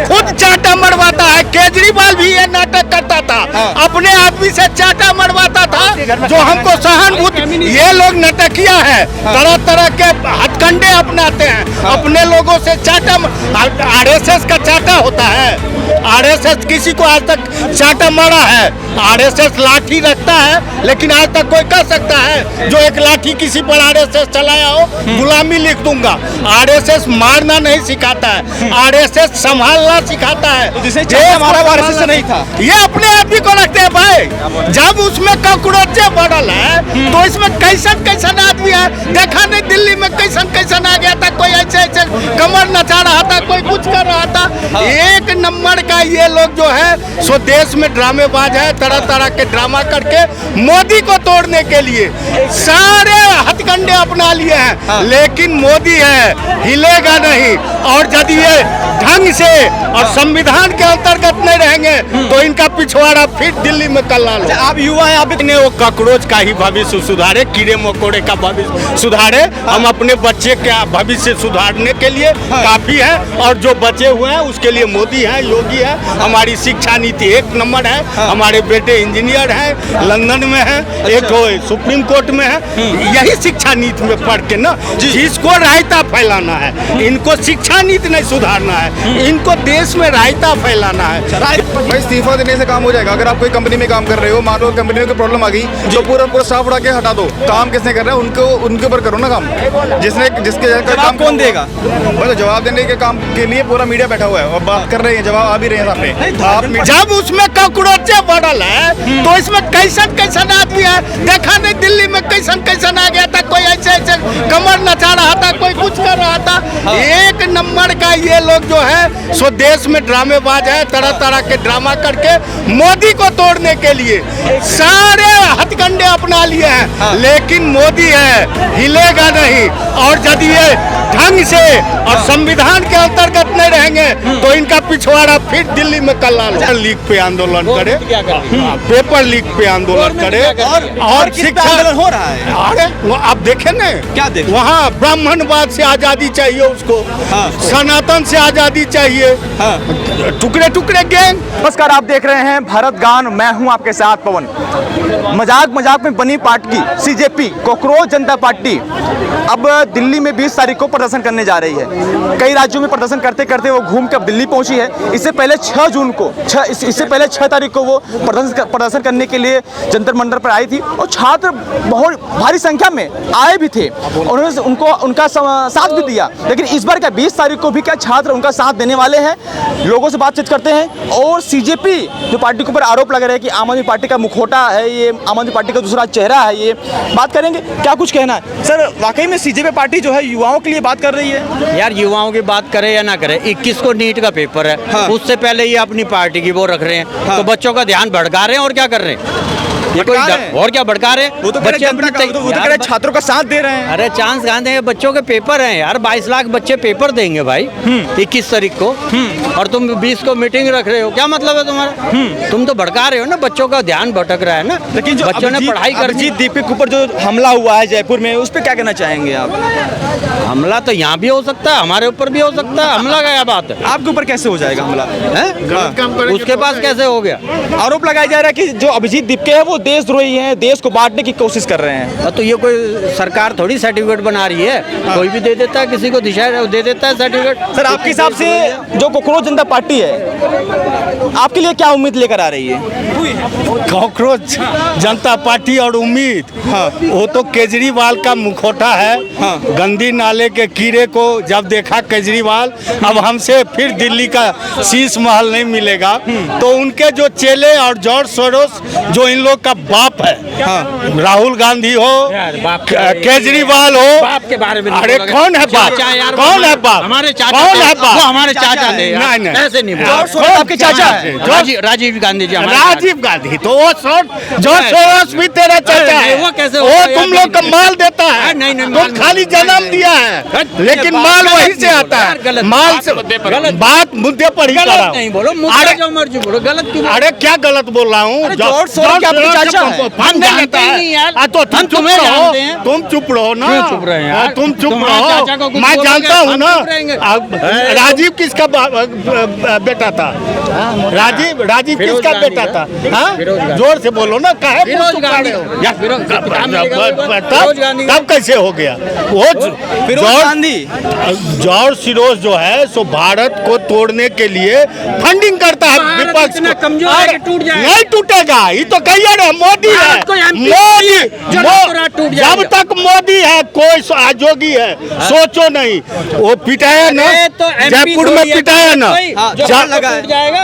खुद चाटा मरवाता है। केजरीवाल भी ये नाटक करता था, अपने आदमी से चाटा मरवाता था जो हमको सहानुभूति। ये लोग नटकिया है, तरह तरह के हथकंडे अपनाते हैं, अपने लोगों से चाटा। आरएसएस का चाटा होता है? आरएसएस किसी को आज तक चाटा मारा है? आरएसएस लाठी रखता है, लेकिन आज तक कोई कह सकता है जो एक लाठी किसी पर आरएसएस चलाया हो गुलामी लिख दूंगा? आरएसएस मारना नहीं सिखाता है, आरएसएस संभालना सिखाता है। तो जिसे चाटा मारा आरएसएस से नहीं था, ये अपने आदमी को रखते हैं भाई। जब उसमें कॉकरोचे बढ़ल है तो इसमें कैसन कैसन आदमी है। देखा नहीं दिल्ली में कैसन कैसन आ गया था, कोई ऐसे ऐसे कमर नचा रहा था, कोई कुछ कर रहा था। एक नंबर का ये लोग जो है सो देश में ड्रामेबाज है, तरह तरह के ड्रामा करके मोदी को तोड़ने के लिए सारे हथकंडे अपना लिए हैं। लेकिन मोदी है, हिलेगा नहीं। और यदि ये ढंग से और संविधान के अंतर्गत नहीं रहेंगे तो इनका पिछवाड़ा फिर दिल्ली में कल्ला लो। आप युवा हैं, आप वो कॉकरोच का ही भविष्य सुधारे, कीड़े मकोड़े का भविष्य सुधारे। हम अपने बच्चे का भविष्य सुधारने के लिए काफी है, और जो बचे हुए हैं उसके लिए मोदी है, योगी है। हमारी शिक्षा नीति एक नंबर है। हमारे बेटे इंजीनियर हैं, लंदन में है, एक सुप्रीम कोर्ट में है। यही शिक्षा नीति में पढ़ के ना जिसको रायता फैलाना है, इनको शिक्षा नीति नहीं सुधारना है, इनको देश में रायता फैलाना है। भाई इस्तीफा देने से काम हो जाएगा। अगर आप कोई कंपनी में काम कर रहे हो, मान लो कंपनी में कोई प्रॉब्लम आ गई, जो पूरा स्टाफ उड़ा के हटा दो। काम किसने कर रहा है, उनको उनके ऊपर करो ना काम। जिसके काम कौन देगा? मतलब जवाब देने के काम के लिए पूरा मीडिया बैठा हुआ है और बात कर रहे हैं, जवाब आ भी रहे हैं सामने। जब उसमें कॉकरोचे बढ़ल है तो इसमें कैसन कैसन आदमी है। देखा नहीं दिल्ली में कैसन कैसन आ गया था, कोई ऐसे ऐसे कमर नचा रहा था, कोई कुछ कर रहा था। एक नंबर का ये लोग जो है सो देश में ड्रामेबाज है, तरह तरह के ड्रामा करके मोदी को तोड़ने के लिए सारे हथकंडे अपना लिए हैं। लेकिन मोदी है, हिलेगा नहीं। और यदि ये ढंग से और संविधान के अंतर्गत नहीं रहेंगे तो इनका पिछवाड़ा फिर दिल्ली में कल्ला लो। लीक पे आंदोलन करे, पेपर लीक पे आंदोलन करे, और शिक्षा आंदोलन हो रहा है। अरे आप देखे न, क्या देखें? वहाँ ब्राह्मणवाद से आजादी चाहिए उसको, सनातन से आजादी चाहिए, टुकड़े टुकड़े गैंग। नमस्कार, आप देख रहे हैं भारत गान, मैं हूं आपके साथ पवन। मजाक मजाक में बनी पार्टी सीजेपी, कॉकरोच जनता पार्टी, अब दिल्ली में 20 तारीख को प्रदर्शन करने जा रही है। कई राज्यों में प्रदर्शन करते करते वो घूम के अब दिल्ली पहुंची है। इससे पहले 6 जून को इससे पहले 6 तारीख को वो प्रदर्शन करने के लिए जंतर मंतर पर आई थी, और छात्र बहुत भारी संख्या में आए भी थे, उन्होंने उनका साथ भी दिया। लेकिन इस बार क्या 20 तारीख को भी क्या छात्र उनका साथ देने वाले हैं? लोगों से बातचीत करते हैं। और सीजेपी जो पार्टी के ऊपर आरोप लगा रहे हैं कि आम आदमी पार्टी का मुखौटा है, ये आम आदमी पार्टी का दूसरा चेहरा है, ये बात करेंगे। क्या कुछ कहना है सर? वाकई में सीजेपी पार्टी जो है युवाओं के लिए बात कर रही है? यार युवाओं की बात करे या ना करे, 21 को नीट का पेपर है, उससे पहले ये अपनी पार्टी की वो रख रहे हैं, तो बच्चों का ध्यान भड़का रहे हैं। और क्या कर रहे हैं ये? कोई और क्या भड़का रहे? वो तो बच्चे अपने छात्रों का साथ दे रहे हैं। अरे चांस कहाँ देंगे? बच्चों के पेपर हैं यार, 22 लाख बच्चे पेपर देंगे भाई 21 तारीख को, और तुम 20 को मीटिंग रख रहे हो। क्या मतलब है तुम्हारा? तुम तो भड़का रहे हो ना, बच्चों का ध्यान भटक रहा है ना। लेकिन जो बच्चों ने पढ़ाई कर अभिजीत दीपक के ऊपर जो हमला हुआ है जयपुर में, उस पर क्या कहना चाहेंगे आप? हमला तो यहाँ भी हो सकता है, हमारे ऊपर भी हो सकता है। हमला क्या बात है? आपके ऊपर कैसे हो जाएगा हमला? उसके पास कैसे हो गया? आरोप लगाया जा रहा है कि जो अभिजीत दीपके है वो देशद्रोही है, देश को बांटने की कोशिश कर रहे हैं। तो ये कोई सरकार थोड़ी सर्टिफिकेट बना रही है, कोई भी दे देता है, किसी को दिशा दे देता है सर्टिफिकेट। सर आपके हिसाब से जो कॉकरोच जनता पार्टी है, आपके लिए क्या उम्मीद लेकर आ रही है? कॉकरोच जनता पार्टी और उम्मीद, वो तो केजरीवाल का मुखौटा है। गंदी नाले के कीड़े को जब देखा केजरीवाल, अब हमसे फिर दिल्ली का शीश महल नहीं मिलेगा, तो उनके जो चेले और जॉर्ज सोरोस जो इन लोग का बाप है, राहुल गांधी हो, केजरीवाल हो, बाप के बारे में अरे कौन है बाप? कौन है बाप? हमारे चाचा, कौन है बाप? हमारे चाचा थे, ऐसे नहीं आपके चाचा है राजीव गांधी जी। राजीव गांधी तो वो जॉर्ज सोरोस भी तेरा चाचा है। वो कैसे? वो तुम लोग का माल देता है, नहीं, तो खाली जन्म दिया है, लेकिन माल वहीं से आता है। माल से बात मुद्दे पर ही करा। नहीं बोलो, जो मर्जी बोलो, गलत क्यों? अरे क्या गलत बोल रहा हूँ? चाचा है। फंड जानते जानता ही है। नहीं यार। तो तुम हम चुप तुम्हें रहो, जानते हैं। तुम चुप रहो ना। क्यों चुप रहे हैं यार? तुम चुप तुम्हारे चाचा को रहो। कुछ मैं बोलोगे, जानता हूँ हम ना। चुप रहेंगे। राजीव किसका बेटा था? राजीव फिरोज किसका गांधी बेटा का। था? हाँ? फिरोज गांधी। जोर से बोलो ना। काहे मुंह फिरोज छुपा गांधी रहे हो? या फिरोज तब कैसे हो गया वो? फिरोज गांधी जॉर्ज सिरोज जो है सो भारत को तोड़ने के लिए फंडिंग करता है भारत विपक्ष इतना को। कमजोर है कि टूट जाएगा। नहीं टूटेगा, ये तो कहिए ना मोदी है। भारत को MP मोदी जो रातों-रात टूट जाएगा। जब तक मोदी है कोई आजोगी है, सोचो नहीं। वो पिटाया ना, अरे तो MP जयपुर में थोड़ी है, पिटाया ना। कोई जो जब- लगा टूट जाएगा।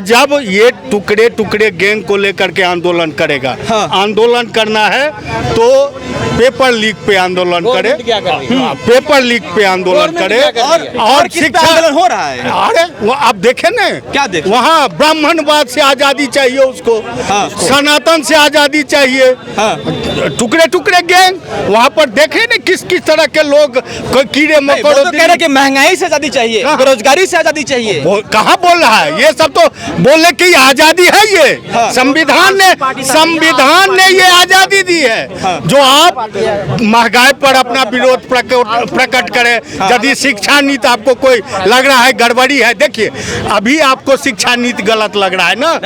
जब ये टुकड़े टुकड़े गैंग को लेकर के आंदोलन करेगा, आंदोलन करना है तो पेपर लीक पे आंदोलन करे, गवर्नमेंट क्या कर रही है? पेपर लीक पे आंदोलन गवर्नमेंट करे। क्या कर रही है? और किस पे आंदोलन हो रहा है? अरे वो आप देखे ना, क्या देखे? वहाँ ब्राह्मणवाद से आजादी चाहिए उसको, सनातन से आजादी चाहिए। टुकड़े टुकड़े गैंग वहाँ पर देखे ना किस किस तरह के लोग कीड़े वो मकोड़ों तो कह रहे हैं कि महंगाई से आजादी चाहिए, हाँ। बेरोजगारी से आजादी चाहिए। कहाँ बोल रहा है? ये सब तो बोलने की आजादी है। ये संविधान ने ये आजादी दी है जो आप महंगाई पर अपना विरोध प्रकट करें। यदि शिक्षा नीति आपको कोई लग रहा है गड़बड़ी है, देखिए अभी आपको शिक्षा नीति गलत लग रहा है ना।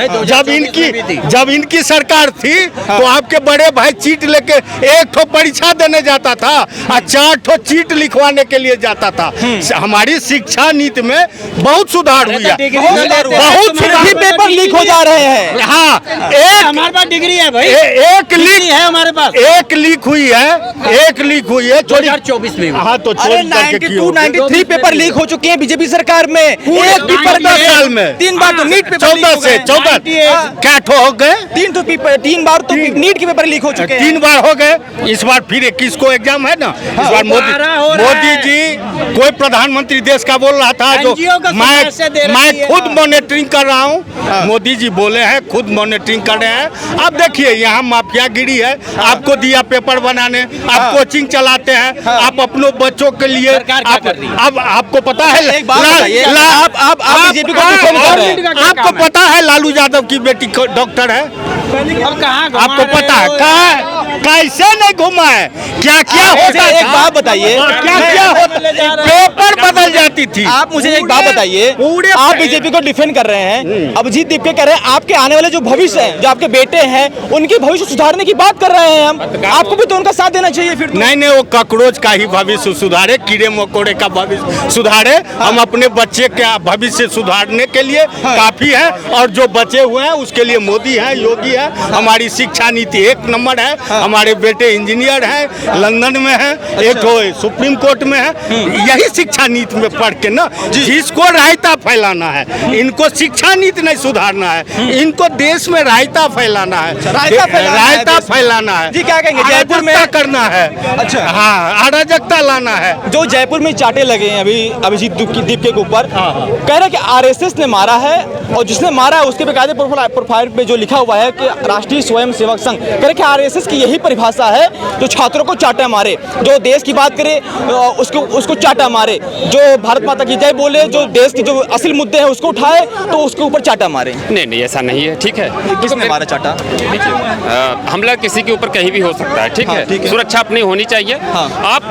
जब इनकी सरकार थी तो आपके बड़े भाई चीट लेके एक ठो परीक्षा देने जाता था और 4 ठो चीट लिखवाने के लिए जाता था। हमारी शिक्षा नीति में बहुत सुधार हुआ है, बहुत फिर सुधार। भी पेपर लीक हो जा रहे हैं। हाँ, हमारे पास डिग्री है भाई, एक डिग्री लीक है हमारे पास। एक लीक हुई है 2024 में। हाँ तो अरे चोरी करके की 92, होगी? 93 पेपर लीक हो चुके हैं बीजेपी सरकार में। एक पेपर 14 साल में 3 बार तो नीट पेपर लीक 14 हो से गए। 14 क्या ठो हो गए? 3 बार तो नीट के पेपर लीक हो चुके हैं। 3 बार हो गए। इस बार फिर 21 को एग्जाम है ना। इस बार दोबारा हो रहा मोदी है। जी कोई प्रधानमंत्री देश का बोल रहा था जो NGO का सदस्य दे रही मैं है। खुद मॉनिटरिंग कर रहा हूँ। मोदी जी बोले हैं खुद मॉनिटरिंग कर रहे हैं। अब देखिए यहाँ माफियागिरी है। आपको दिया पेपर बनाने, आप कोचिंग चलाते हैं, आप अपनों बच्चों के लिए सरकार क्या कर रही है? अब आपको पता है एक बात बताइए, आप बीजेपी को डिफेंड कर रहे हैं। आपको पता है लालू यादव की बेटी डॉक्टर है? अब कहाँ घुमा आपको रहे पता है हो? कहाँ कैसे नहीं घुमा है? क्या क्या मुझे होता एक था? बात बताइए। क्या क्या होता? पेपर बदल जाती थी। आप मुझे एक बात बताइए, पूरे आप बीजेपी को डिफेंड कर रहे हैं, अभिजीत दीपके कह रहे हैं आपके आने वाले जो भविष्य है, जो आपके बेटे हैं, उनके भविष्य सुधारने की बात कर रहे हैं हम। आपको भी तो उनका साथ देना चाहिए फिर तो। नहीं नहीं, वो कॉकरोच का ही भविष्य सुधारे, कीड़े मकोड़े का भविष्य सुधारे। हम अपने बच्चे के भविष्य सुधारने के लिए काफी है, और जो बचे हुए हैं उसके लिए मोदी है, योगी है। हमारी शिक्षा नीति 1 नंबर है। हमारे बेटे इंजीनियर हैं, लंदन में है, एक तो सुप्रीम कोर्ट में है। यही शिक्षा नीति में पढ़ के ना, जिसको रायता फैलाना है, इनको शिक्षा नीति नहीं सुधारना है, इनको देश में रायता फैलाना है, रायता फैलाना है। जी, क्या कहेंगे? जयपुर में अराजकता करना है। अच्छा। हाँ, अराजकता लाना है। जो जयपुर में चाटे लगे हैं अभी अभिजीत दीपके के ऊपर, कह रहे हैं कि आरएसएस ने मारा है, और जिसने मारा है उसके बेकायदे प्रोफाइल पे जो लिखा हुआ है कि राष्ट्रीय स्वयं सेवक संघ, कह रहे कि आरएसएस की यही परिभाषा है जो छात्रों को चाटा मारे, जो देश की बात करे उसको चाटा मारे, जो भारत माता की जय बोले, जो देश के जो असल मुद्दे हैं उसको उठाए तो उसके ऊपर चाटा मारे। नहीं ऐसा नहीं है, ठीक है। किसने मारा चाटा? हमला किसी के ऊपर कहीं भी हो सकता है, ठीक है। सुरक्षा अपनी होनी चाहिए। आप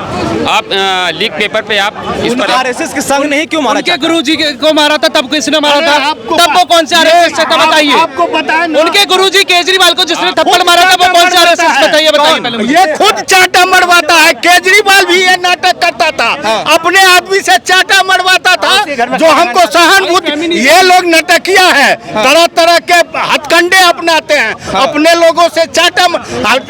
लीक पेपर पे आप इस पर आरएसएस के संघ ने ही क्यों मारा? उनके गुरुजी को मारा था, तब किसने मारा अरे था? आपको तब वो कौन से आरएसएस से था बताइए? आपको पता है ना? उनके गुरुजी केजरीवाल को जिसने थप्पड़ मारा था वो कौन से आरएसएस बताइए पहले मुझे। ये खुद चाटा मरवाता है। केजरीवाल भी ये नाटक करता था, अपने आदमी से चाटा मरवाता था, जो हमको सहानुभूति। ये लोग नटकिया है, तरह तरह के हथकंडे अपनाते हैं, अपने लोगों से चाटा।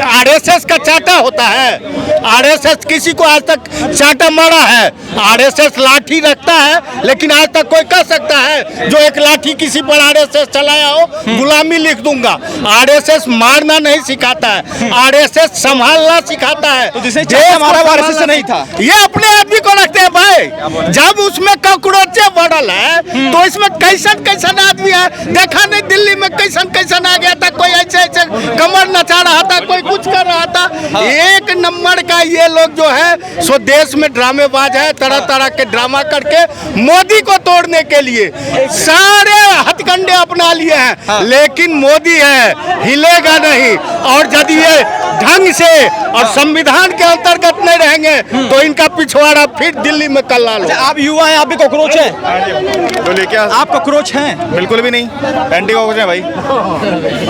आरएसएस का चाटा होता है? आरएसएस किसी को आज तक चाटा मारा है? आरएसएस लाठी रखता है, लेकिन आज तक कोई कह सकता है जो एक लाठी किसी पर आरएसएस चलाया हो, गुलामी लिख दूंगा। आरएसएस मारना नहीं सिखाता है, आरएसएस संभालना सिखाता है। तो जिसे चाटा मारा वो आरएसएस से नहीं था? ये अपने आदमी को रखते हैं भाई। जब उसमें कॉकरोचे बढ़ल है तो इसमें कैसन कैसन आदमी है देखा नहीं? दिल्ली में कैसन कैसन आ गया था, कोई ऐसे ऐसे कमर नचा रहा था, कोई कुछ कर रहा था। 1 नंबर का ये लोग जो है सो देश में ड्रामेबाज है, तरह तरह के ड्रामा करके मोदी को तोड़ने के लिए सारे हथकंडे डंडे अपना लिए हैं, लेकिन मोदी है हिलेगा नहीं। और यदि ये ढंग से और संविधान के अंतर्गत नहीं रहेंगे तो इनका पिछवाड़ा फिर दिल्ली में कल्ला लो। आप युवा हैं, आप भी कॉकरोच हैं, तो लेके आप कॉकरोच हैं? बिल्कुल भी नहीं, एंटी कॉकरोच है भाई।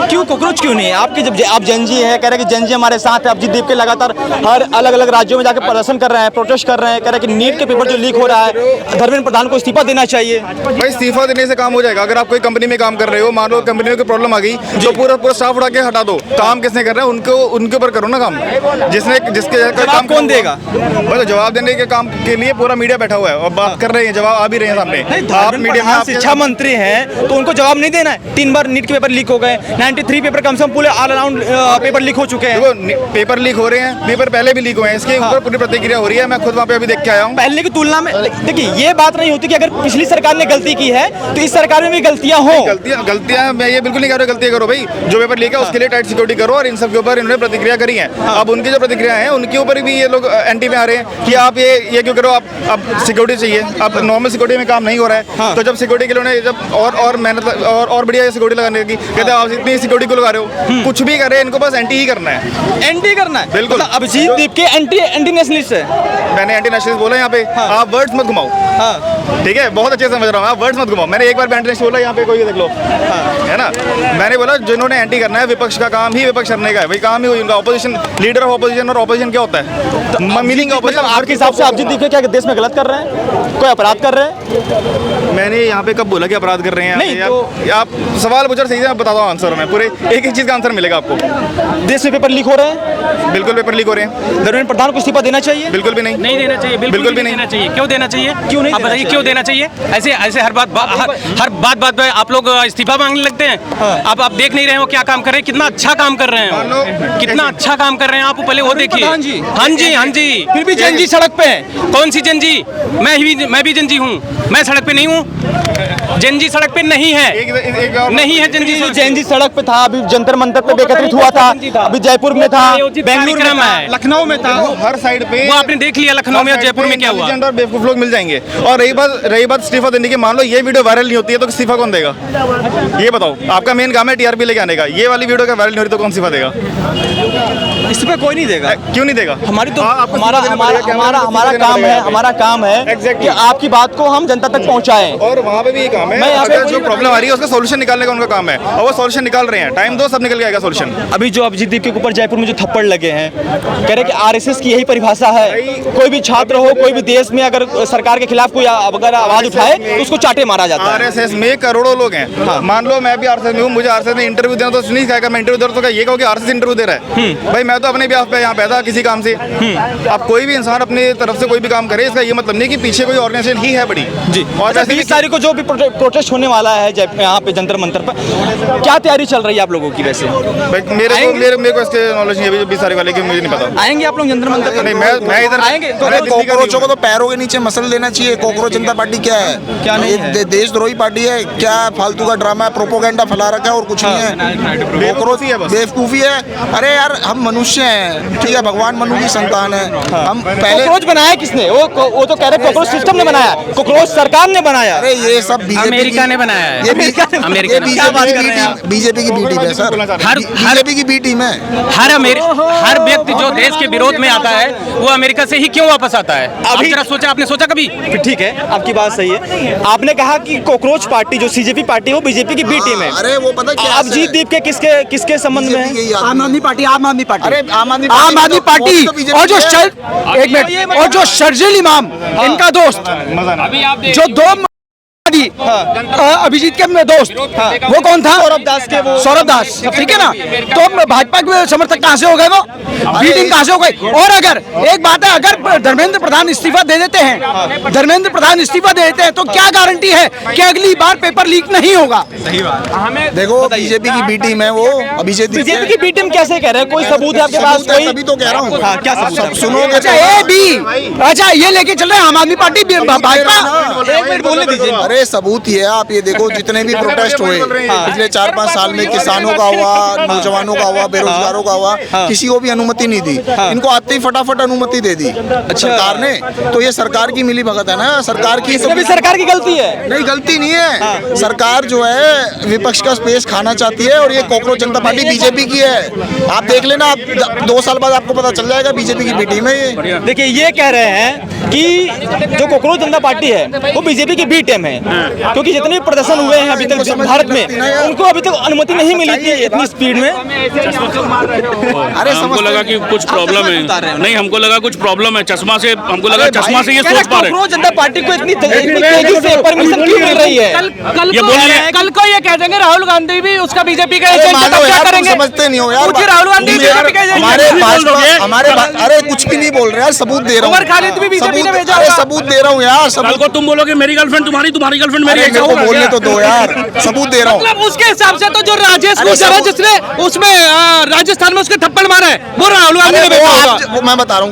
क्यों कॉकरोच क्यों नहीं? आपके जब आप जनजी हैं, कह रहे हैं कि जनजी हमारे साथ है। अभिजीत देव के लगातार हर अलग अलग राज्यों में जाकर प्रदर्शन कर रहे हैं, प्रोटेस्ट कर रहे हैं, कह रहे हैं कि नीट के पेपर जो लीक हो रहा है, धर्मेंद्र प्रधान को इस्तीफा देना चाहिए। भाई इस्तीफा देने से काम हो जाएगा? अगर आप कोई कंपनी में काम कर रहे हो, मान लो कंपनी में कोई प्रॉब्लम आ गई तो पूरा स्टाफ उठा के हटा दो। काम किसने कर रहा है? उनके ऊपर करो ना काम, जिसके जवाब कौन देगा? मतलब जवाब देने के काम के लिए पूरा मीडिया बैठा हुआ है और बात कर रहे हैं, जवाब आ भी रहे हैं सामने। आप मीडिया में शिक्षा मंत्री हैं तो उनको जवाब नहीं देना है? 3 बार नीट के पेपर लीक हो गए, 93 पेपर कम से कम पूरे ऑल अराउंड पेपर लीक हो चुके हैं। देखो पेपर लीक हो रहे हैं, पेपर पहले भी लीक हुए हैं, इसके ऊपर पूरी प्रतिक्रिया हो रही है। मैं खुद वहाँ पे अभी देख के आया हूँ। पहले की तुलना में देखिए ये बात नहीं होती कि अगर पिछली सरकार ने गलती की है तो इस सरकार में भी गलतियां हो। गलतियां मैं ये बिल्कुल नहीं कह रहा गलतियां करो भाई, जो पेपर लीक है उसके लिए टाइट सिक्योरिटी करो, और इन सब के ऊपर इन्होंने प्रतिक्रिया करी है। अब उनकी जो प्रतिक्रिया है उनके ऊपर भी ये लोग एंटी में आ रहे हैं कि आप ये क्यों करो, आप सिक्योरिटी चाहिए, अब नॉर्मल सिक्योरिटी में काम नहीं हो रहा है। तो जब सिक्योरिटी के लिए जब और मेहनत और बढ़िया सिक्योरिटी लगाने की कहते हैं, आप इतनी सिक्योरिटी को लगा रहे हो, कुछ भी करे इनको बस एंटी ही करना है, एंटी करना है। बिल्कुल। अभिजीत दीप के एंटी नेशनलिस्ट है। मैंने एंटी नेशनलिस्ट बोला यहाँ पे, आप वर्ड्स मत घुमाओ, ठीक है? बहुत अच्छे से समझ रहा हूँ, आप वर्ड्स मत घुमाओ। मैंने एक बार एंटी बोला, यहाँ पे कोई देख लो, है ना? मैंने बोला जिन्होंने एंटी करना है, विपक्ष का काम ही विपक्ष करने का है, वही काम ही हुई उनका। ऑपोजिशन लीडर ऑफ ऑपोजिशन, और ऑपोजिशन क्या होता है? मीनिंग मतलब आपके हिसाब से अभिजीत दीप क्या देश में गलत कर रहे हैं, कोई अपराध कर रहे हैं? मैंने यहाँ पे कब बोला कि अपराध कर रहे हैं? नहीं, तो आप सवाल पूछ रहे, सही से मैं बताता हूँ आंसर, में पूरे एक चीज का आंसर मिलेगा आपको। देश में पेपर लीक हो रहे हैं, बिल्कुल पेपर लीक हो रहे हैं। धर्मेंद्र प्रधान को इस्तीफा देना चाहिए? बिल्कुल भी नहीं, नहीं देना चाहिए, बिल्कुल भी नहीं देना चाहिए। क्यों देना चाहिए? क्यों नहीं? आप बताइए क्यों देना चाहिए? ऐसे हर बात पे आप लोग इस्तीफा मांगने लगते हैं। अब आप देख नहीं रहे हो क्या काम कर रहे हैं, कितना अच्छा काम कर रहे हैं, कितना अच्छा काम कर रहे हैं। आप पहले वो देखिए। हाँ जी, फिर भी जनजी सड़क पे है। कौन सी जनजी? मैं भी जनजी हूँ, मैं सड़क पे नहीं हूँ। जनजी सड़क पे नहीं है, नहीं है जनजी। जनजी सड़क पे था, अभी जंतर मंतर पे एकत्रित हुआ था, अभी जयपुर में था, बेंगलुरु में था, लखनऊ में था, हर साइड पे। वो आपने देख लिया लखनऊ में और जयपुर में क्या हुआ। और बेवकूफ लोग मिल जाएंगे। और रही बात इस्तीफा देने की, मान लो ये वीडियो वायरल नहीं होती है तो इस्तीफा कौन देगा? ये बताओ। आपका मेन काम है टीआरपी लेके आने का, ये वाली वीडियो का वायरल नहीं हो रही तो कौन इस्तीफा देगा? इस्तीफा कोई नहीं देगा। क्यों नहीं देगा? हमारी तो हमारा काम है कि आपकी बात को हम जनता तक पहुंचाएं। और वहाँ पे भी ये काम है, अगर जो प्रॉब्लम आ रही है उसका सोल्यूशन निकालने का उनका काम है, और वो सोल्यूशन निकाल रहे हैं। टाइम दो, सब निकल के आएगा सोल्यूशन। अभी जो अभिजीत दीप के ऊपर जयपुर में जो थप्पड़ लगे हैं, कह रहे कि आरएसएस की यही परिभाषा है, कोई भी छात्र हो, कोई भी देश में अगर सरकार के खिलाफ कोई अगर आवाज उठाए तो उसको चाटे मारा जाता है। आरएसएस में करोड़ों लोग हैं। मान लो मैं भी आरएसएस में हूँ, मुझे आरएसएस में इंटरव्यू देना तो नहीं कहेगा मैं इंटरव्यू दे रहा, तो ये कहो कि आरएसएस इंटरव्यू दे रहा है। भाई मैं तो अपने पे यहाँ पैदा किसी काम से। अब कोई भी इंसान अपनी तरफ से कोई भी काम करे, इसका ये मतलब नहीं कि पीछे कोई ऑर्गेनाइजेशन ही है बड़ी जी। और 20 तारीख को जो भी प्रोटेस्ट होने वाला है यहाँ पे जंतर मंतर पर, क्या तैयारी चल रही है आप लोगों की? वैसे मेरे को इसके नॉलेज नहीं है 20 तारीख वाले की, मुझे नहीं पता। आएंगे आप लोग जंतर मंतर? नहीं, मैं इधर आएंगे। कॉकरोचों को तो पैरों के नीचे मसल देना चाहिए। कॉकरोच जनता पार्टी क्या है? क्या नहीं है? देशद्रोही पार्टी है क्या? फालतू का ड्रामा है, प्रोपोगेंडा फैला रखा है और कुछ नहीं है। कॉकरोच बेवकूफी है। अरे यार हम मनुष्य हैं, ठीक है? भगवान मनु की संतान है। हम पहले कॉकरोच बनाया किसने? वो तो कह रहे कॉकरोच सिस्टम ने बनाया, कॉकरोच सरकार ने बनाया। अरे ये सब अमेरिका ने बनाया है। ये बीजेपी की बी टीम है सर, बीजेपी की बी टीम है। हर व्यक्ति जो देश के विरोध में आता है वो अमेरिका से ही क्यों वापस आता है? अभी आपने सोचा कभी? ठीक है, आपकी बात सही है। आपने कहा कि कॉकरोच पार्टी जो सीजेपी पार्टी है वो बीजेपी की बी टीम है। अरे वो पता क्या है? अभिजीत दीप के किसके संबंध में है? आम आदमी पार्टी। अरे आम आदमी पार्टी और जो शर्जील इमाम इनका दोस्त, जो दो अभिजीत के दोस्त, वो कौन था? सौरभ दास, ठीक है ना? तो भाजपा के समर्थक कहाँ से हो गए? वो बीटिंग कहाँ से हो गई? और अगर एक बात है, अगर धर्मेंद्र प्रधान इस्तीफा दे देते हैं तो क्या गारंटी है कि अगली बार पेपर लीक नहीं होगा? देखो बीजेपी की बी टीम है वो। बीजेपी की बी टीम कैसे कह रहे हैं? कोई सबूत है आपके पास? कोई तभी तो कह रहा हूँ। क्या सबूत? सुनो। अच्छा ये लेके चल रहे हैं आम आदमी पार्टी भाजपा। एक मिनट बोलने दीजिए। अरे सबूत ही है, आप ये देखो जितने भी प्रोटेस्ट हुए पिछले 4-5 साल में, किसानों का हुआ, नौजवानों का हुआ, बेरोजगारों का हुआ, किसी को भी अनुमति नहीं दी। इनको आते ही फटाफट अनुमति दे दी सरकार ने। तो ये सरकार की मिली भगत है ना, सरकार की। इसमें भी सरकार की गलती है? नहीं, गलती नहीं है। सरकार जो है विपक्ष का स्पेस खाना चाहती है, और ये कॉकरोच जनता पार्टी बीजेपी की है। आप देख लेना, आप 2 साल बाद आपको पता चल जाएगा बीजेपी की बी टीम है ये। देखिए, ये कह रहे हैं कि जो कॉकरोच जनता पार्टी है वो बीजेपी की बी टीम है, क्योंकि जितने भी प्रदर्शन हुए हैं अभी तक भारत में, उनको अभी तक अनुमति नहीं मिली थी इतनी स्पीड में। अरे हमको लगा कि कुछ प्रॉब्लम है, नहीं हमको लगा कुछ प्रॉब्लम है, चश्मा से हमको लगा चश्मा से ये सोच पा रहे हैं। कॉकरोच जनता पार्टी को इतनी तेजी से परमिशन क्यों मिल रही है? कल को ये कह देंगे राहुल गांधी भी उसका बीजेपी का एजेंट है, तब क्या करेंगे? समझते नहीं हो यार, पूछिए राहुल गांधी बीजेपी का एजेंट हमारे अरे कुछ भी नहीं बोल रहे यार, सबूत दे रहा हूँ। उमर खालिद भी बीजेपी ने भेजा। अरे सबूत दे रहा हूँ यार, कल को तुम बोलोगे मेरी गर्लफ्रेंड तुम्हारी गर्लफ्रेंड मेरी, मेरे को बोलने तो दो यार, सबूत दे रहा हूँ। मतलब उसके हिसाब से तो जो राजेश गुर्जर है जिसने उसमें राजस्थान में उसके थप्पड़ मारा है, वो राहुल गांधी ने भेजा होगा। मैं बता रहा हूँ